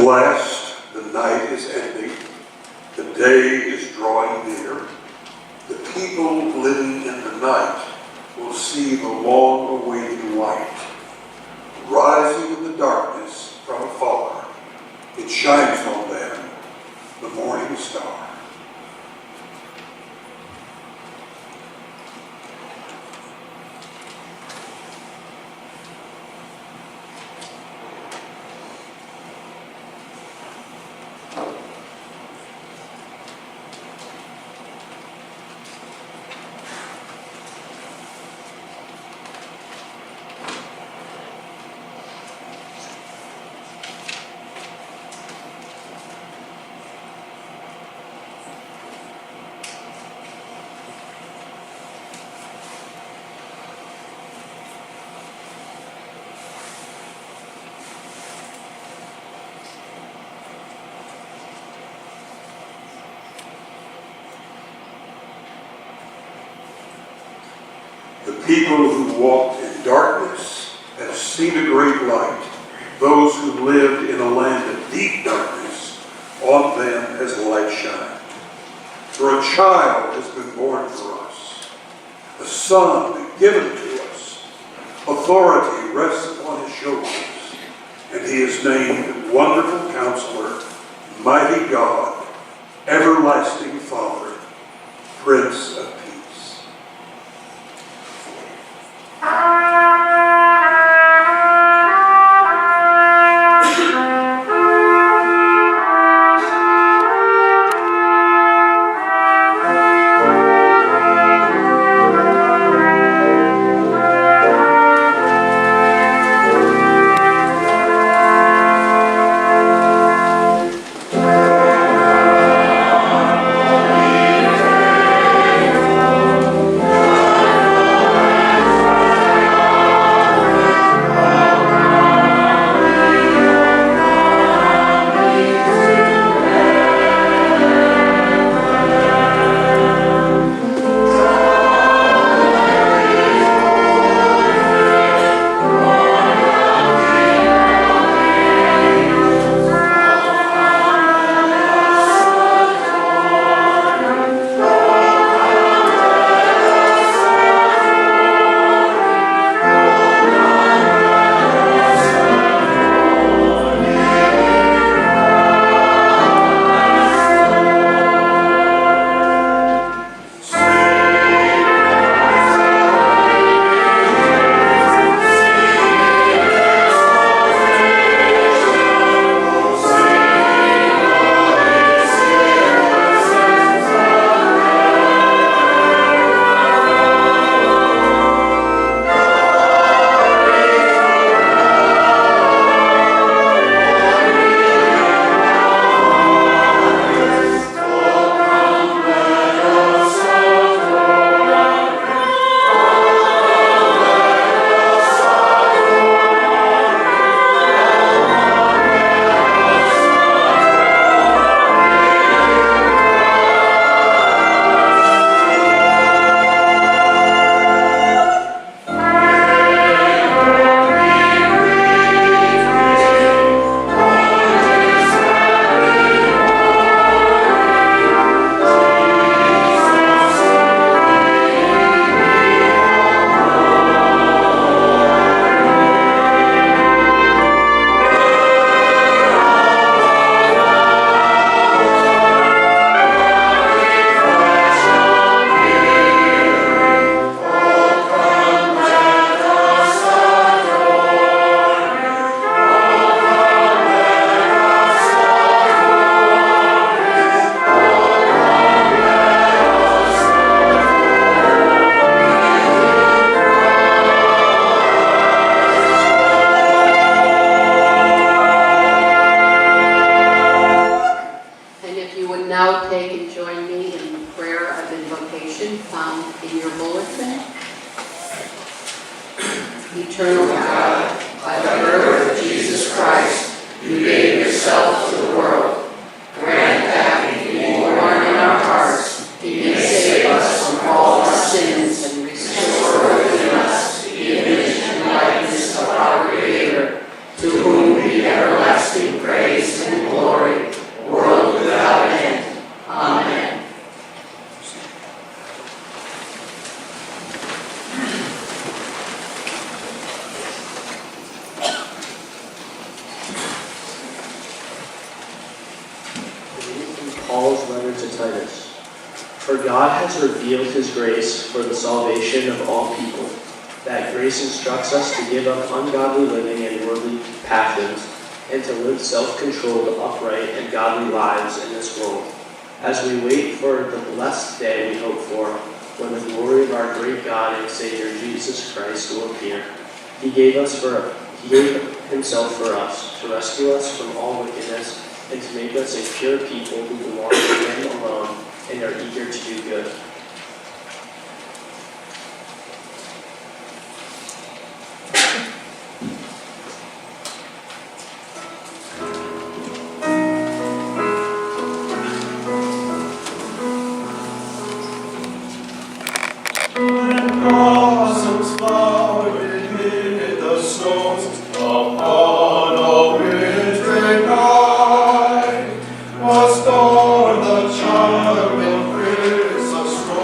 At last, the night is ending. The day is drawing near. The people living in the night will see the long-awaited light. Rising in the darkness from afar, it shines on them, the morning star. The people who walked in darkness have seen a great light. Those who lived in a land of deep darkness, on them has light shined. For a child has been born for us, a son given to us. Authority rests upon his shoulders, and he is named Wonderful Counselor, Mighty God, Everlasting Father, Prince of Peace. Eternal God, by the birth of Jesus Christ, you gave yourself to the world. Grant that, being born in our hearts, he may save us from all our sins and restore within us the image and likeness of our Creator, to whom be everlasting praise and For God has revealed his grace for the salvation of all people. That grace instructs us to give up ungodly living and worldly passions, and to live self-controlled, upright, and godly lives in this world, as we wait for the blessed day we hope for, when the glory of our great God and Savior Jesus Christ will appear. He gave himself for us, to rescue us from all wickedness, and to make us a pure people who belong to him alone and are eager to do good. Blossoms flowered amid the snows upon a wintry night was born the child with Christmas.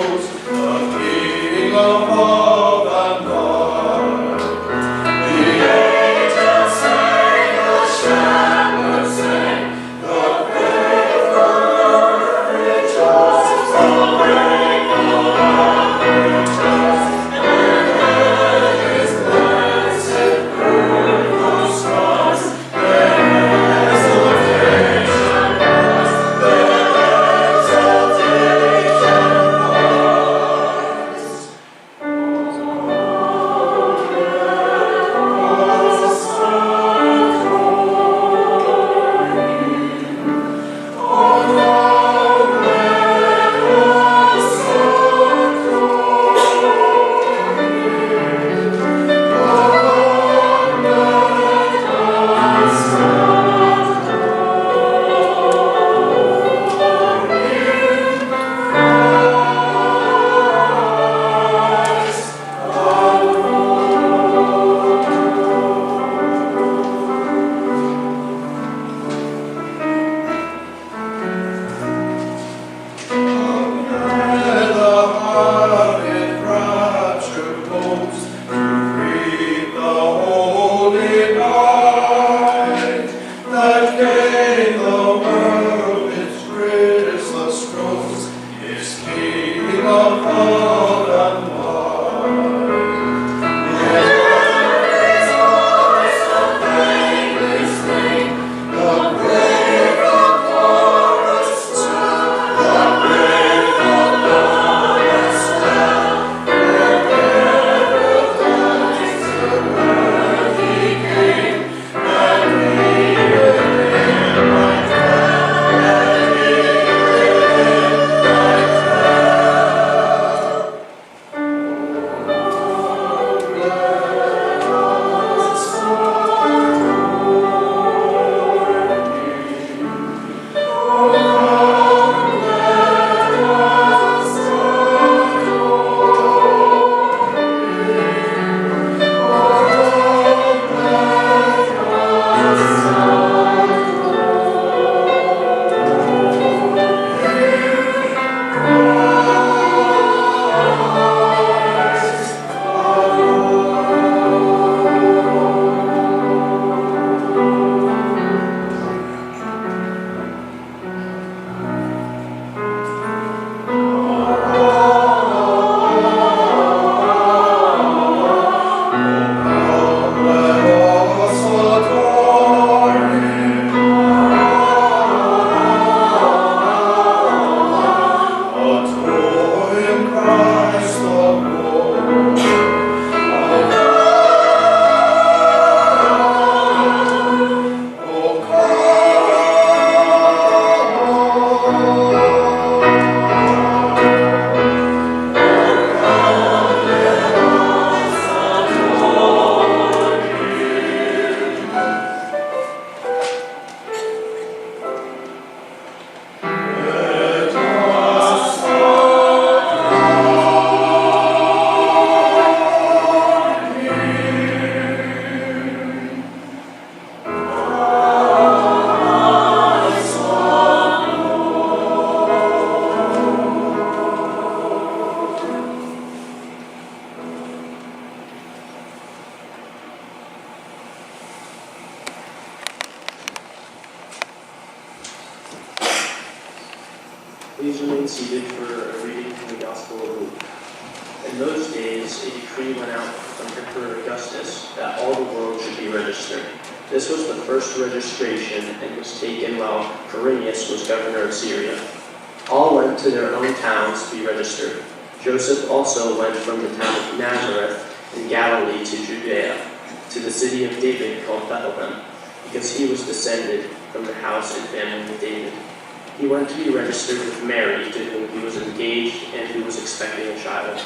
seated for a reading from the Gospel of Luke. In those days, a decree went out from Emperor Augustus that all the world should be registered. This was the first registration and was taken while Quirinius was governor of Syria. All went to their own towns to be registered. Joseph also went from the town of Nazareth in Galilee to Judea, to the city of David called Bethlehem, because he was descended from the house and family of David. He went to be registered with Mary, to whom he was engaged and who was expecting a child.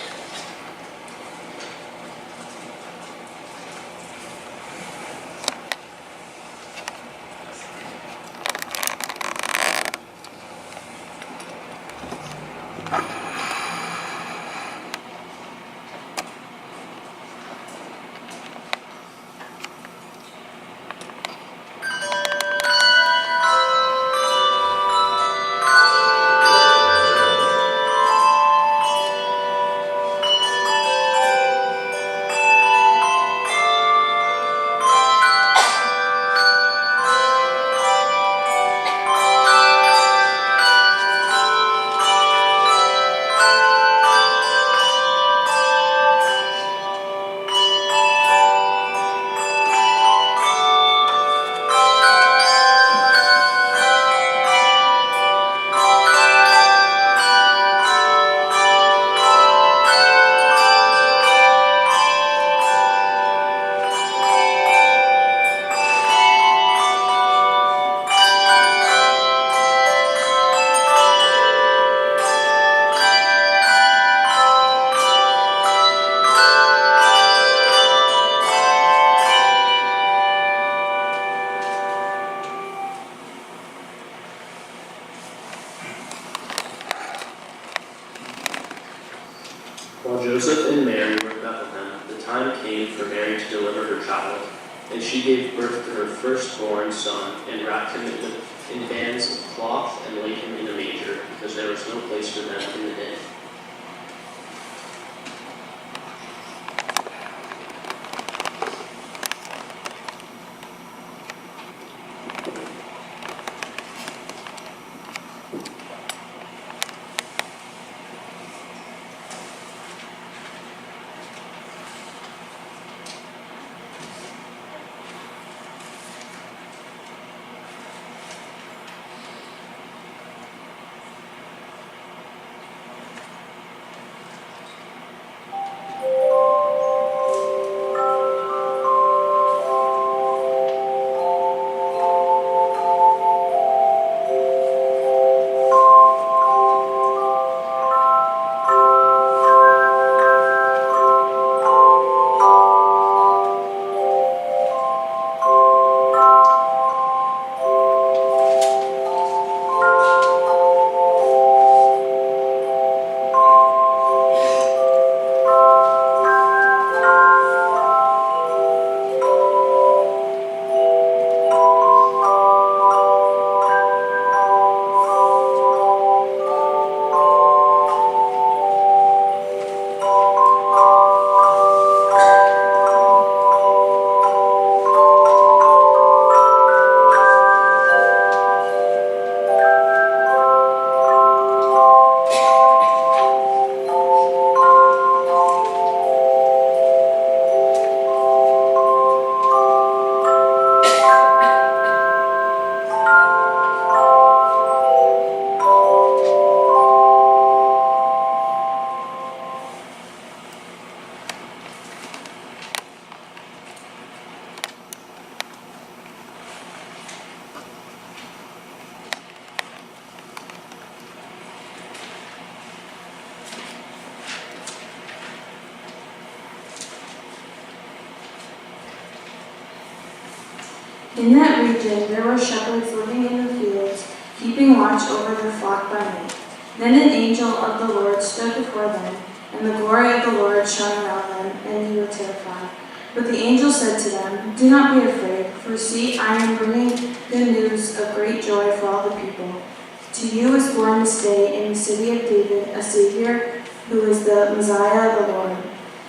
While Joseph and Mary were in Bethlehem, the time came for Mary to deliver her child, and she gave birth to her firstborn son, and wrapped him in bands of cloth and laid him in a manger, because there was no place for them in the inn. In that region there were shepherds living in the fields, keeping watch over their flock by night. Then an angel of the Lord stood before them, and the glory of the Lord shone around them, and they were terrified. But the angel said to them, "Do not be afraid, for see, I am bringing good news of great joy for all the people. To you is born this day in the city of David a Savior, who is the Messiah, the Lord.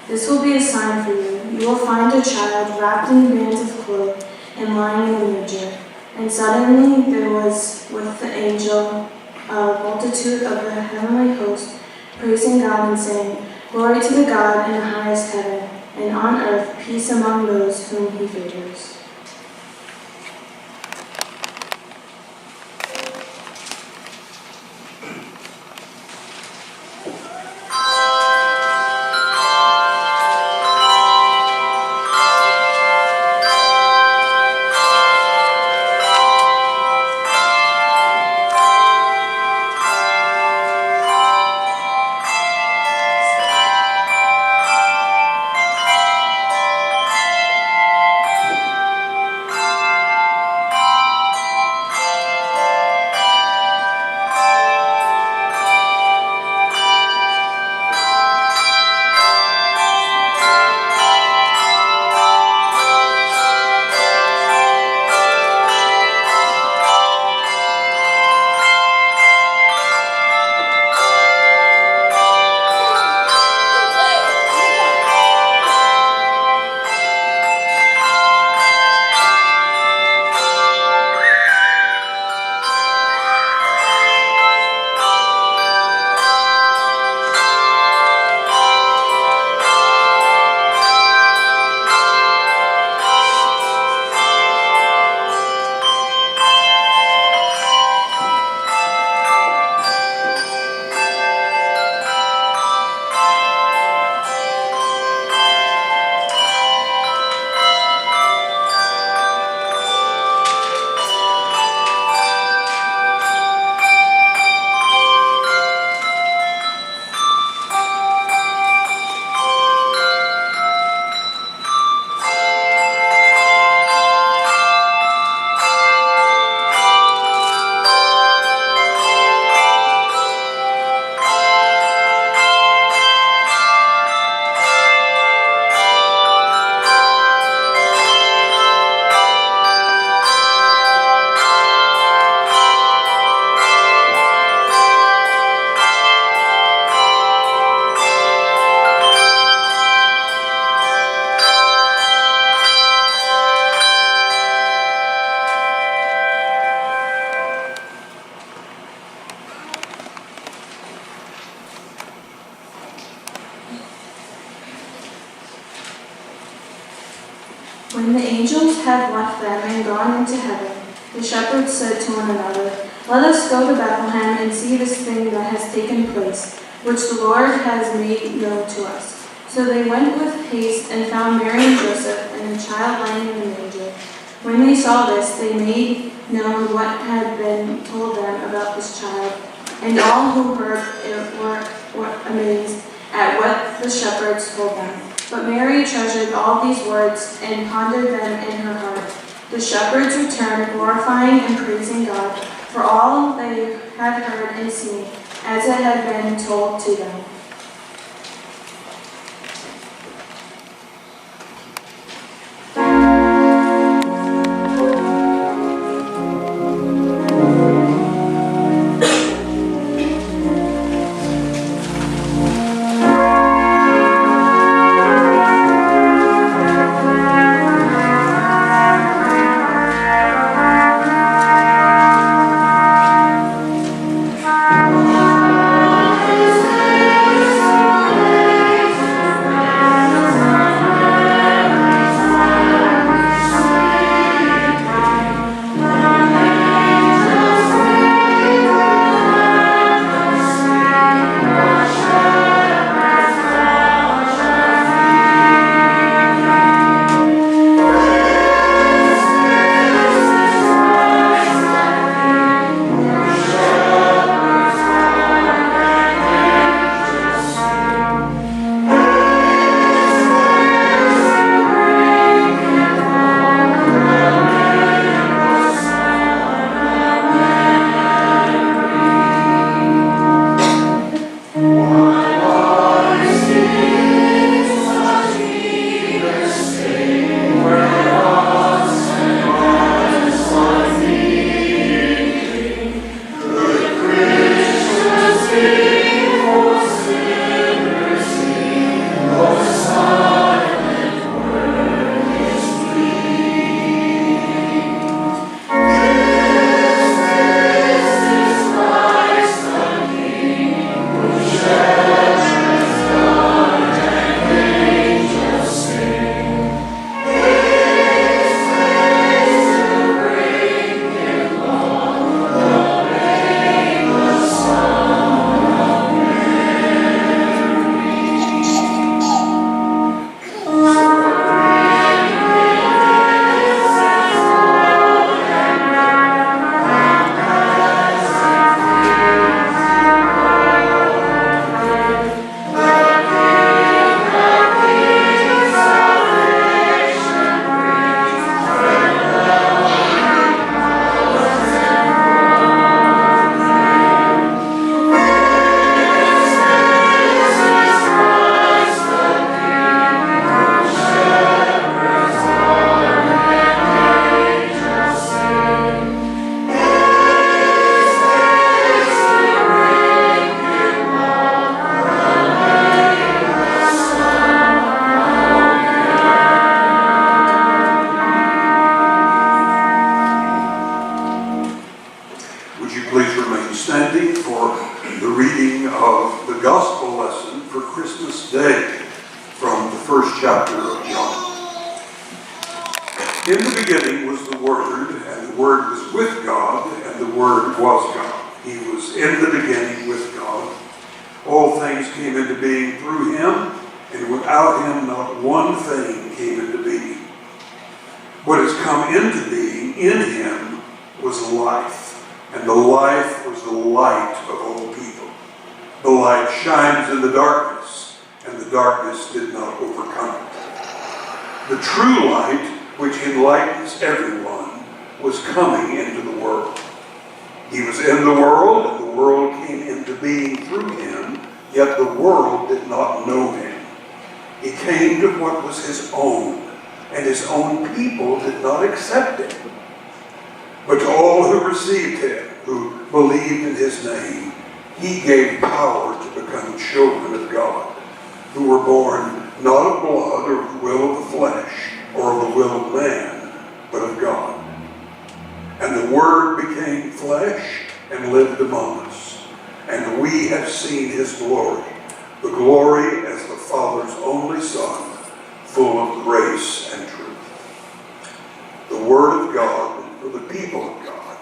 This will be a sign for you. You will find a child wrapped in bands of cloth and lying in a manger." And suddenly there was with the angel a multitude of the heavenly host, praising God and saying, Glory to the God in the highest heaven, and on earth peace among those whom he favors. When the angels had left them and gone into heaven, the shepherds said to one another, Let us go to Bethlehem and see this thing that has taken place, which the Lord has made known to us. So they went with haste and found Mary and Joseph and the child lying in the manger. When they saw this, they made known what had been told them about this child, and all who heard it were amazed at what the shepherds told them. But Mary treasured all these words and pondered them in her heart. The shepherds returned, glorifying and praising God for all they had heard and seen, as it had been told to them. Amen. gospel lesson for Christmas Day from the first chapter of John. In the beginning was the Word, and the Word was with God, and the Word was God. He was in the beginning with God. All things came into being through him, and without him not one thing came into being. What has come into being in him was life, and the life was the light of all people. The light shines in the darkness, and the darkness did not overcome it. The true light, which enlightens everyone, was coming into the world. He was in the world, and the world came into being through him, yet the world did not know him. He came to what was his own, and his own people did not accept him. But to all who received him, who believed in his name, he gave power to become children of God, who were born not of blood or of the will of the flesh or of the will of man, but of God. And the Word became flesh and lived among us, and we have seen his glory, the glory as the Father's only Son, full of grace and truth. The Word of God for the people of God.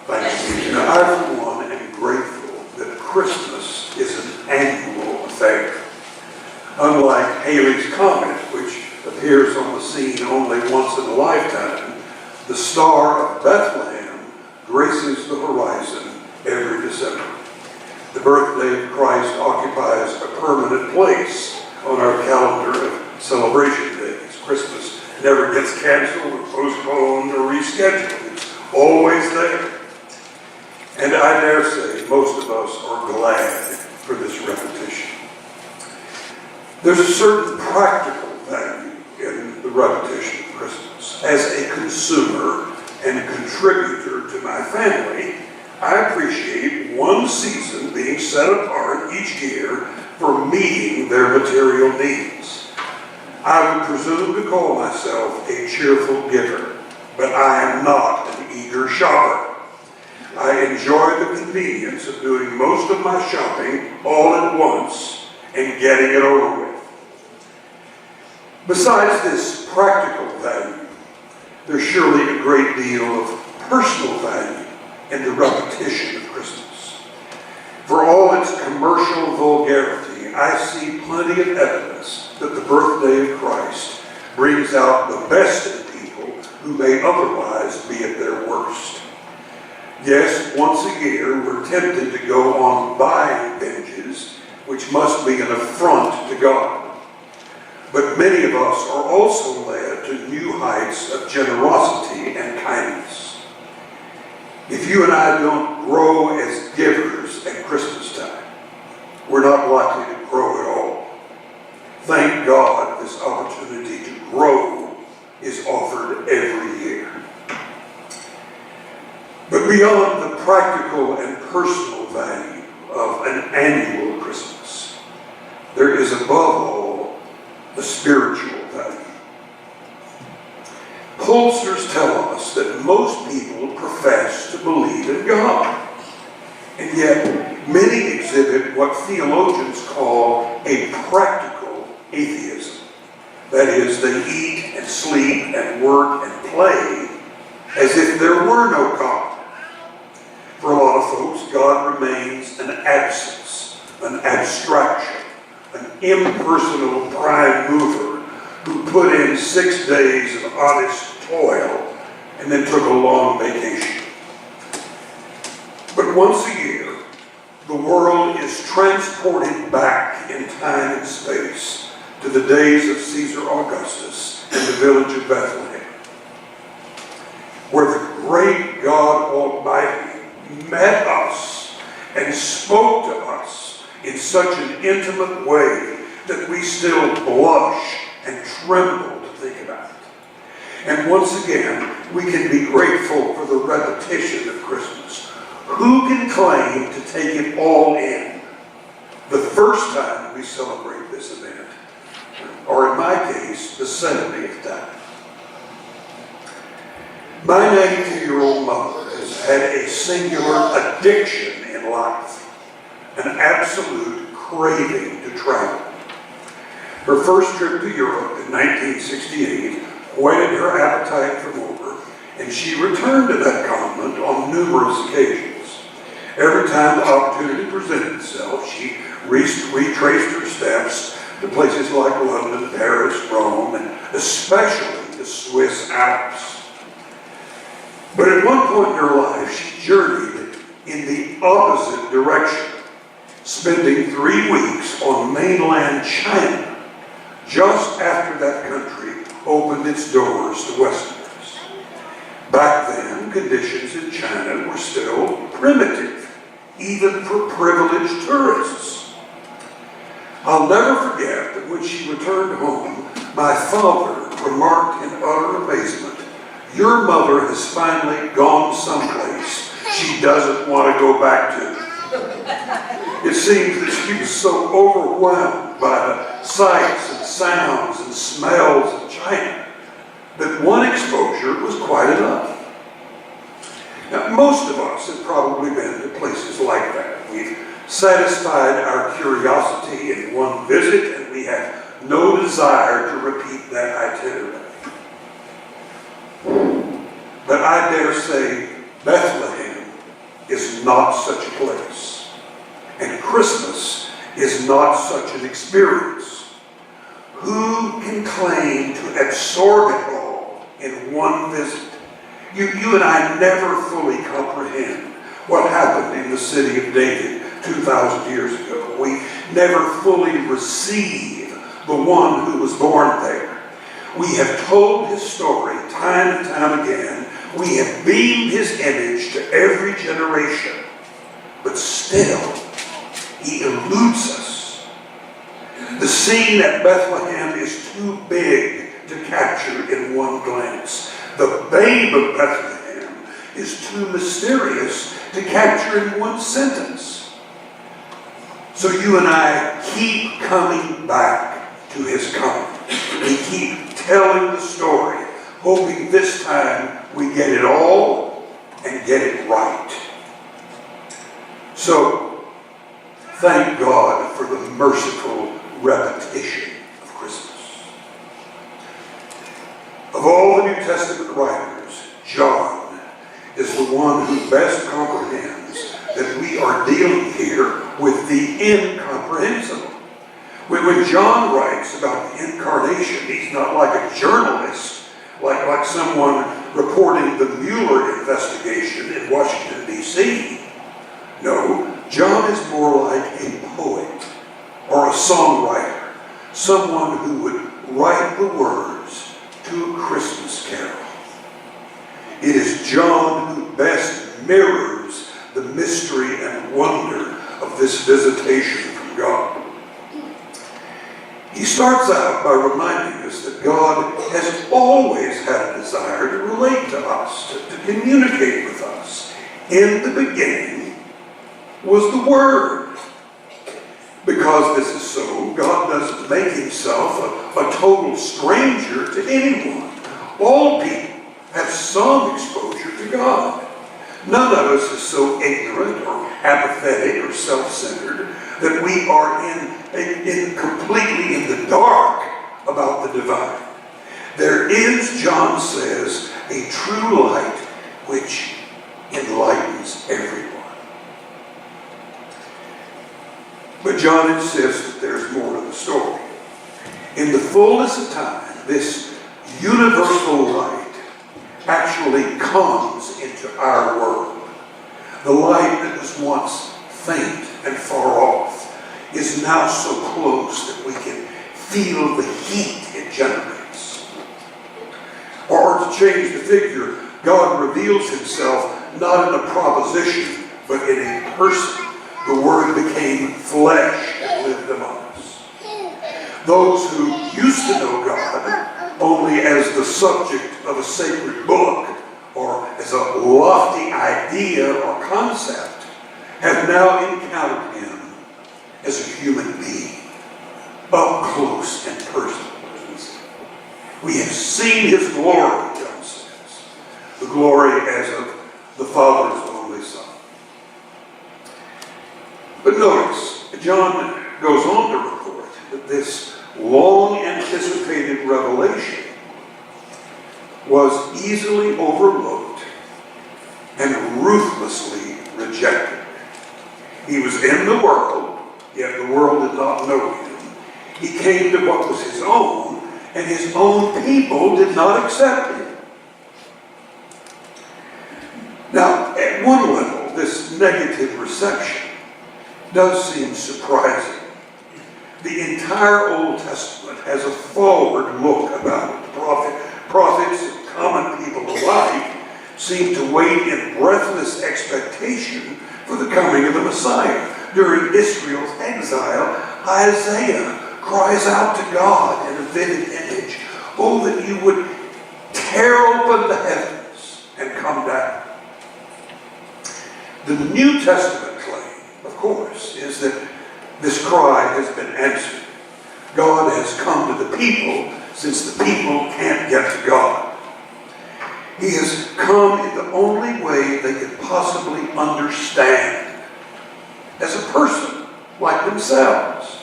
Thanks be to God. I, for one, am grateful that Christmas is an annual affair. Unlike Halley's Comet, which appears on the scene only once in a lifetime, the Star of Bethlehem graces the horizon every December. The birthday of Christ occupies a permanent place on our calendar of celebration days. Christmas never gets canceled or postponed or rescheduled. It's always there. And I dare say most of us are glad for this repetition. There's a certain practical value in the repetition of Christmas. As a consumer and contributor to my family, I appreciate one season being set apart each year for meeting their material needs. I would presume to call myself a cheerful giver, but I am not an eager shopper. I enjoy the convenience of doing most of my shopping all at once and getting it over with. Besides this practical value, there's surely a great deal of personal value in the repetition of Christmas. For all its commercial vulgarity, I see plenty of evidence that the birthday of Christ brings out the best in people who may otherwise be at their worst. Yes, once a year we're tempted to go on buying binges, which must be an affront to God. But many of us are also led to new heights of generosity and kindness. If you and I don't grow as givers at Christmas time, we're not likely to grow at all. Thank God this opportunity to grow is offered every year. But beyond the practical and personal value of an annual Christmas, there is above all the spiritual value. Pollsters tell us that most people profess to believe in God, and yet many exhibit what theologians call a practical atheism. That is, they eat and sleep and work and play as if there were no God. For a lot of folks, God remains an absence, an abstraction, an impersonal prime mover who put in 6 days of honest toil and then took a long vacation. But once a year, the world is transported back in time and space to the days of Caesar Augustus in the village of Bethlehem, where the great God Almighty met us and spoke to us in such an intimate way that we still blush and tremble to think about it. And once again, we can be grateful for the repetition of Christmas. Who can claim to take it all in the first time we celebrate this event, or in my case, the 70th time? My 92-year-old mother has had a singular addiction in life, an absolute craving to travel. Her first trip to Europe in 1968 whetted her appetite for more, and she returned to that continent on numerous occasions. Every time the opportunity presented itself, she retraced her steps to places like London, Paris, Rome, and especially the Swiss Alps. But at one point in her life, she journeyed in the opposite direction, spending 3 weeks on mainland China, just after that country opened its doors to Westerners. Back then, conditions in China were still primitive, even for privileged tourists. I'll never forget that when she returned home, my father remarked in utter amazement, "Your mother has finally gone someplace she doesn't want to go back to." It seems that she was so overwhelmed by the sights and sounds and smells of China that one exposure was quite enough. Now, most of us have probably been to places like that. We've satisfied our curiosity in one visit, and we have no desire to repeat that itinerary. But I dare say Bethlehem is not such a place, and Christmas is not such an experience. Who can claim to absorb it all in one visit? You and I never fully comprehend what happened in the city of David 2,000 years ago. We never fully receive the one who was born there. We have told his story time and time again. We have beamed his image to every generation. But still, he eludes us. The scene at Bethlehem is too big to capture in one glance. The babe of Bethlehem is too mysterious to capture in one sentence. So you and I keep coming back to his coming. We keep telling the story, hoping this time we get it all and get it right. So, thank God for the merciful repetition of Christmas. Of all the New Testament writers, John is the one who best comprehends that we are dealing here with the incomprehensible. When John writes about the incarnation, he's not like a journalist, like someone reporting the Mueller investigation in Washington, D.C. No, John is more like a poet or a songwriter, someone who would write the words to a Christmas carol. It is John who best mirrors the mystery and wonder of this visitation from God. He starts out by reminding us that God has always had a desire to relate to us, to communicate with us. In the beginning was the Word. Because this is so, God doesn't make himself a total stranger to anyone. All people have some exposure to God. None of us is so ignorant or apathetic or self-centered that we are completely in the dark about the divine. There is, John says, a true light which enlightens everyone. But John insists that there's more to the story. In the fullness of time, this universal light actually comes into our world. The light that was once faint and far off is now so close that we can feel the heat it generates. Or to change the figure, God reveals himself not in a proposition, but in a person. The Word became flesh and lived among us. Those who used to know God only as the subject of a sacred book or as a lofty idea or concept have now encountered him as a human being, up close and personal. We have seen his glory, John says, the glory as of the Father's only Son. But notice, John goes on to report that this long anticipated revelation was easily overlooked and ruthlessly rejected. He was in the world, yet the world did not know him. He came to what was his own, and his own people did not accept him. Now, at one level, this negative reception does seem surprising. The entire Old Testament has a forward look about it. Prophets and common people alike seem to wait in breathless expectation for the coming of the Messiah. During Israel's exile, Isaiah cries out to God in a vivid image, "Oh, that you would tear open the heavens and come down." The New Testament claim, of course, is that this cry has been answered. God has come to the people since the people can't get to God. He has come in the only way they could possibly understand, as a person like themselves.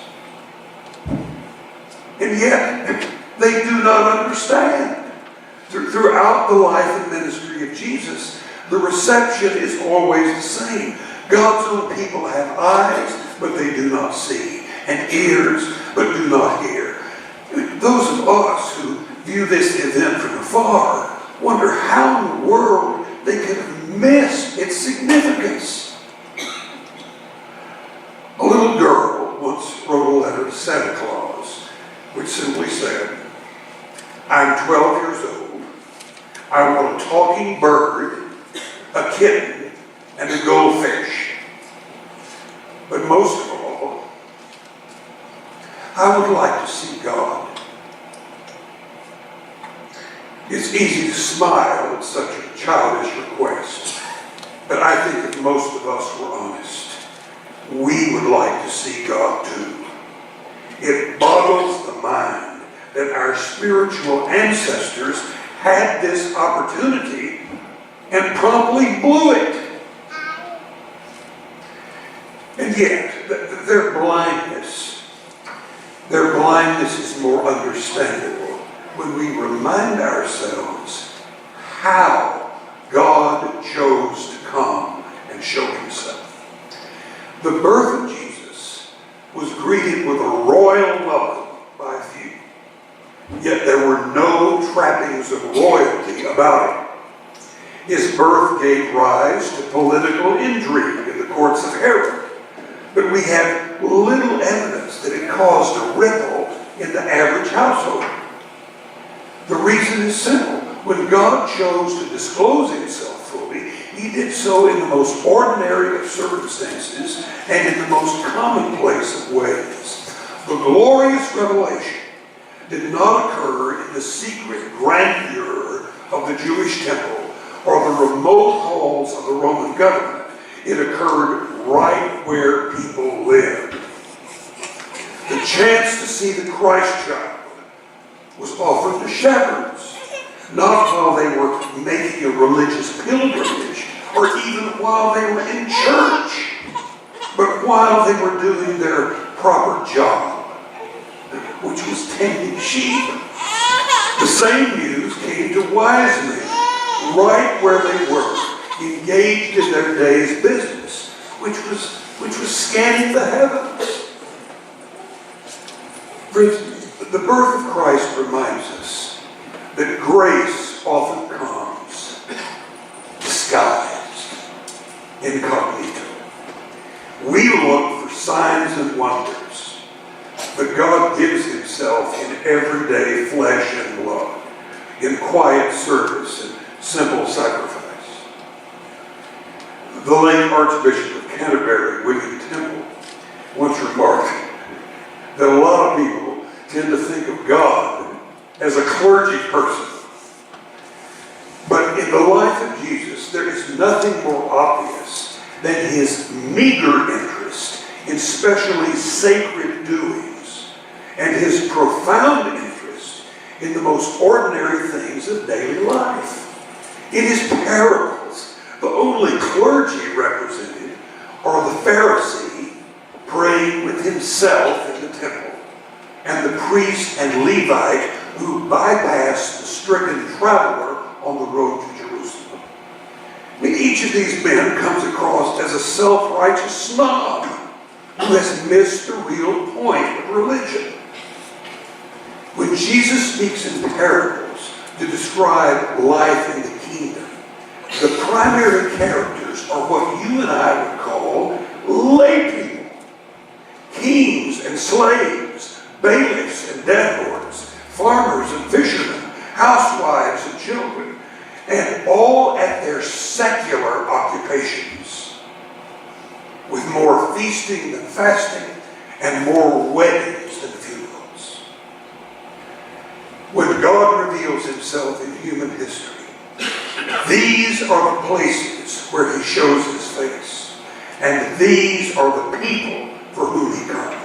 And yet, they do not understand. Throughout the life and ministry of Jesus, the reception is always the same. God's own people have eyes, but they do not see, and ears, but do not hear. Those of us who view this event from afar wonder how in the world they could have missed its significance. A little girl once wrote a letter to Santa Claus, which simply said, "I'm 12 years old. I want a talking bird, a kitten, and a goldfish. But most of all, I would like to see God." It's easy to smile at such a childish request, but I think if most of us were honest, we would like to see God too. It boggles the mind that our spiritual ancestors had this opportunity and promptly blew it. And yet, their blindness is more understandable when we remind ourselves how God chose to come and show himself. The birth of Jesus was greeted with a royal welcome by few, yet there were no trappings of royalty about him. His birth gave rise to political intrigue in the courts of Herod, but we have little evidence that it caused a ripple in the average household. The reason is simple. When God chose to disclose himself fully, he did so in the most ordinary of circumstances and in the most commonplace of ways. The glorious revelation did not occur in the secret grandeur of the Jewish temple or the remote halls of the Roman government. It occurred right where people lived. The chance to see the Christ child was offered to shepherds, not while they were making a religious pilgrimage or even while they were in church, but while they were doing their proper job, which was tending sheep. The same news came to wise men right where they were, engaged in their day's business, which was scanning the heavens. Friends, the birth of Christ reminds us that grace often comes disguised, incognito. We look for signs and wonders, but God gives himself in everyday flesh and blood, in quiet service and simple sacrifice. The late Archbishop of Canterbury, William Temple, once remarked that a lot of people tend to think of God as a clergy person. But in the life of Jesus, there is nothing more obvious than his meager interest in specially sacred doings and his profound interest in the most ordinary things of daily life. In his parables, the only clergy represented are the Pharisee praying reign with himself in the temple, and the priest and Levite who bypassed the stricken traveler on the road to Jerusalem. I mean, each of these men comes across as a self-righteous snob who has missed the real point of religion. When Jesus speaks in parables to describe life in the kingdom, the primary characters are what you and I would call lay people. Kings and slaves, bailiffs and debt lords, farmers and fishermen, housewives and children, and all at their secular occupations, with more feasting than fasting and more weddings than funerals. When God reveals himself in human history, these are the places where he shows his face, and these are the people for whom he comes.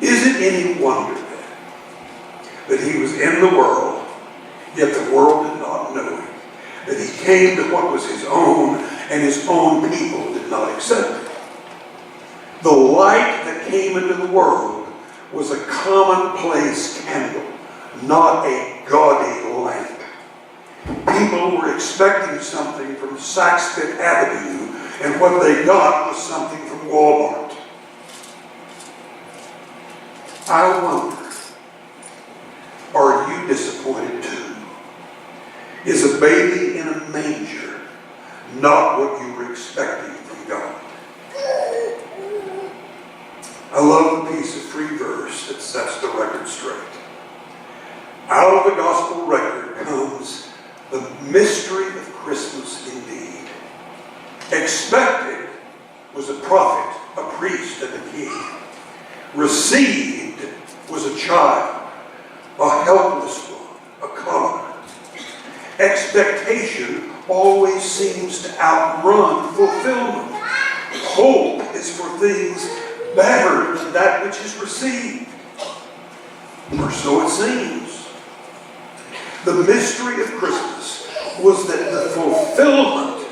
Is it any wonder then that he was in the world, yet the world did not know him, that he came to what was his own, and his own people did not accept him? The light that came into the world was a commonplace candle, not a gaudy lamp. People were expecting something from Saks Fifth Avenue, and what they got was something from Walmart. I wonder, are you disappointed too? Is a baby in a manger not what you were expecting from God? I love the piece of free verse that sets the record straight. Out of the gospel record comes the mystery of Christmas indeed. Expected was a prophet, a priest, and a king. Received was a child, a helpless one, a commoner. Expectation always seems to outrun fulfillment. Hope is for things better than that which is received. Or so it seems. The mystery of Christmas was that the fulfillment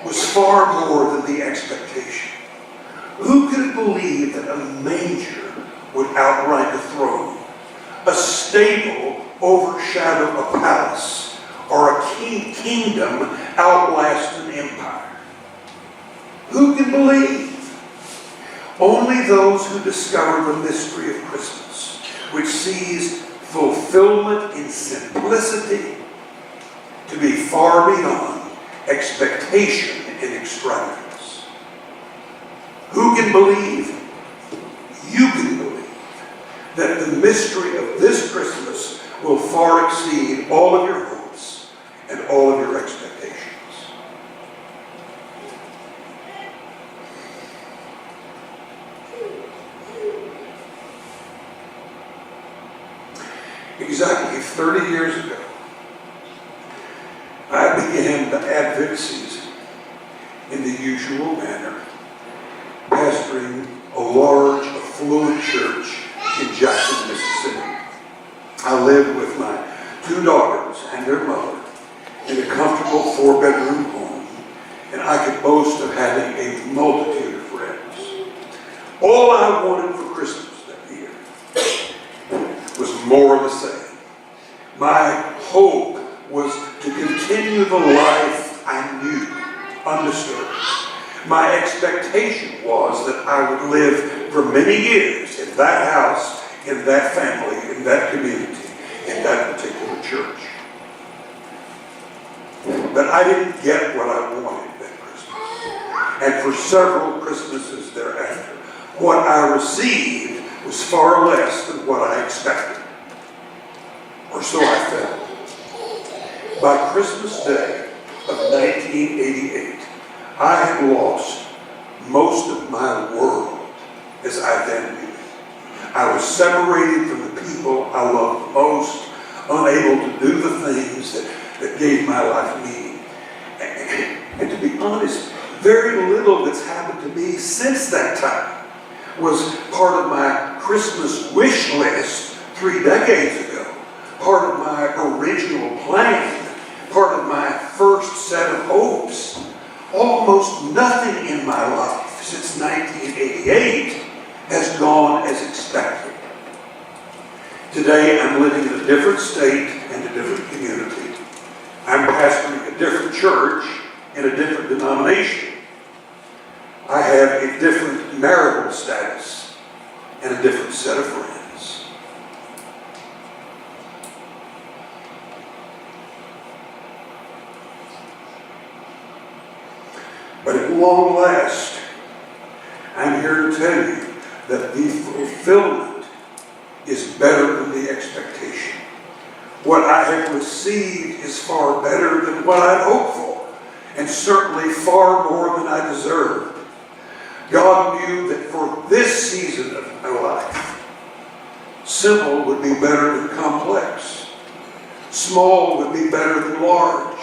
was far more than the expectation. Who could have believed that a manger would outrank a throne, a stable overshadow a palace, or a kingdom outlast an empire? Who can believe? Only those who discover the mystery of Christmas, which sees fulfillment in simplicity to be far beyond expectation and extravagance. Who can believe? You can believe that the mystery of this Christmas will far exceed all of your hopes and all of your expectations. Exactly 30 years ago, I began the Advent season in the usual manner, pastoring a large, affluent church in Jackson, Mississippi. I lived with my 2 daughters and their mother in a comfortable 4-bedroom home, and I could boast of having a multitude of friends. All I wanted for Christmas that year was more of the same. My hope was to continue the life I knew, understood. My expectation was that I would live for many years in that house, in that family, in that community, in that particular church. But I didn't get what I wanted that Christmas. And for several Christmases thereafter, what I received was far less than what I expected. Or so I felt. By Christmas Day of 1988, I had lost most of my world as I then knew it. I was separated from the people I loved most, unable to do the things that gave my life meaning. And to be honest, very little that's happened to me since that time was part of my Christmas wish list 3 decades ago, part of my original plan, part of my first set of hopes. almost nothing in my life since 1988 has gone as expected. Today I'm living in a different state and a different community. I'm pastoring a different church in a different denomination. I have a different marital status and a different set of friends. But at long last, I'm here to tell you that the fulfillment is better than the expectation. What I have received is far better than what I'd hoped for, and certainly far more than I deserved. God knew that for this season of my life, simple would be better than complex. Small would be better than large.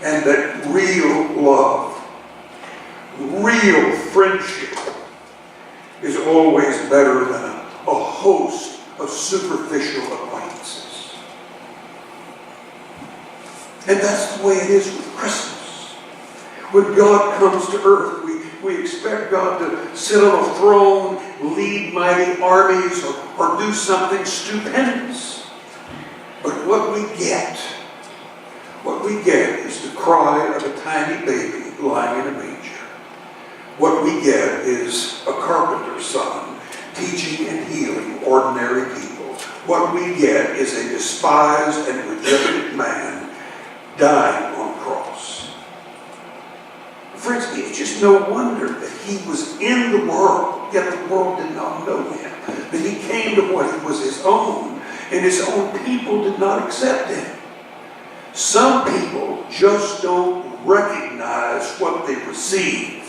And that real love, real friendship is always better than a host of superficial acquaintances. And that's the way it is with Christmas. When God comes to earth, we expect God to sit on a throne, lead mighty armies, or do something stupendous. But what we get is the cry of a tiny baby lying in a manger. What we get is a carpenter's son teaching and healing ordinary people. What we get is a despised and rejected man dying on a cross. Friends, it's just no wonder that he was in the world, yet the world did not know him. That he came to what was his own, and his own people did not accept him. Some people just don't recognize what they receive.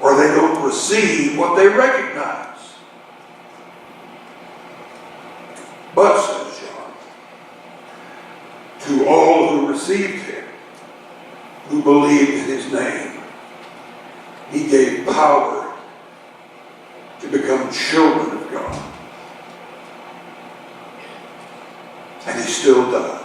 Or they don't receive what they recognize. But, says John, to all who received him, who believed in his name, he gave power to become children of God. And he still does.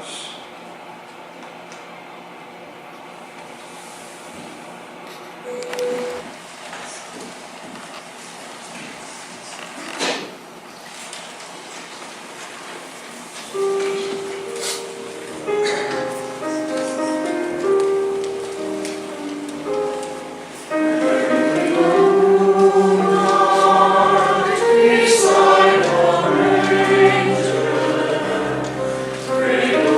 Bring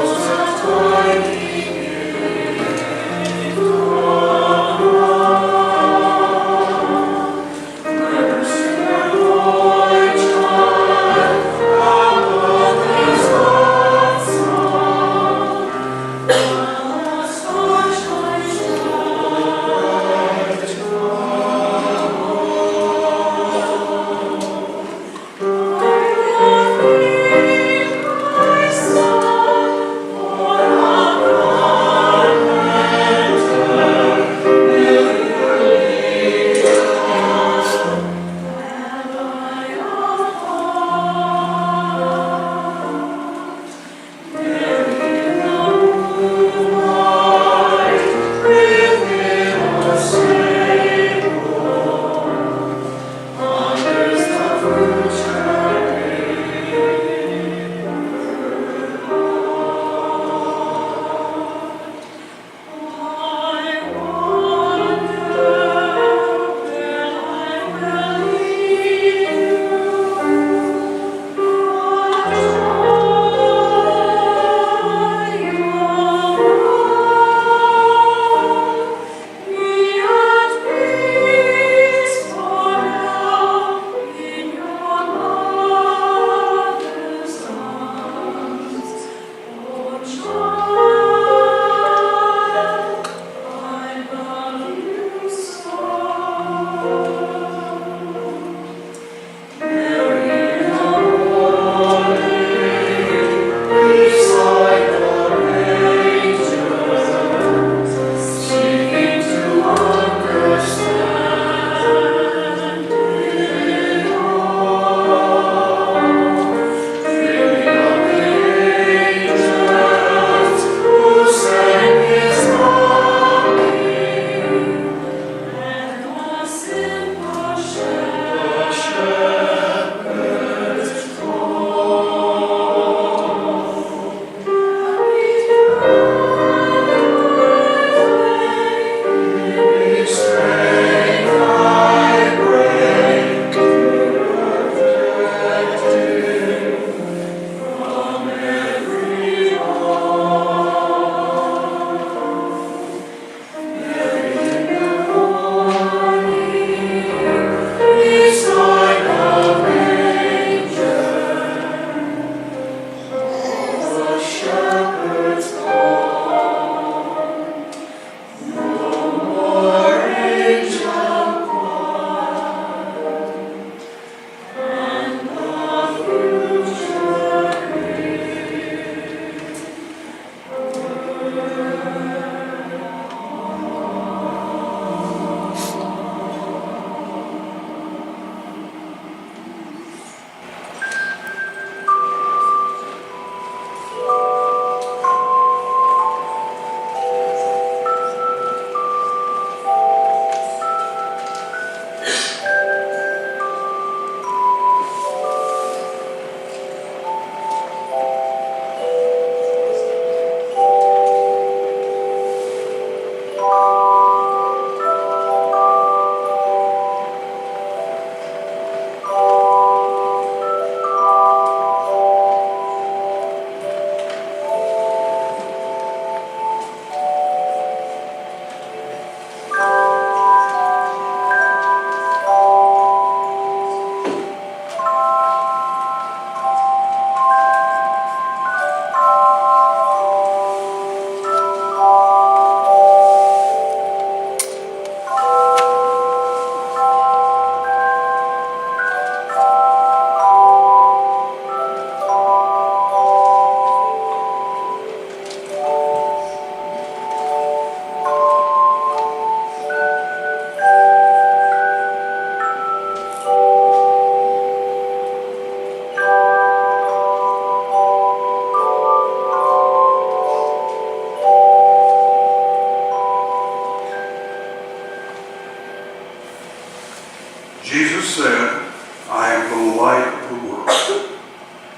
Jesus said, I am the light of the world.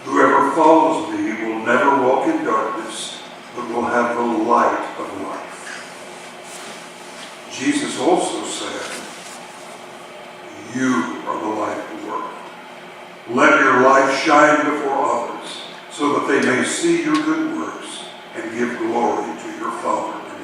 Whoever follows me will never walk in darkness, but will have the light of life. Jesus also said, you are the light of the world. Let your light shine before others, so that they may see your good works and give glory to your Father in heaven.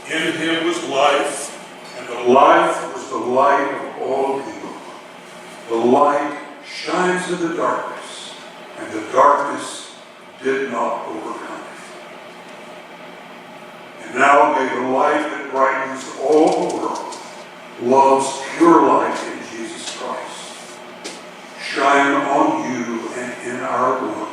In him was life, and the life was the light of all people. The light shines in the darkness, and the darkness did not overcome it. And now may the light that brightens all the world, love's pure light in Jesus Christ, shine on you and in our lives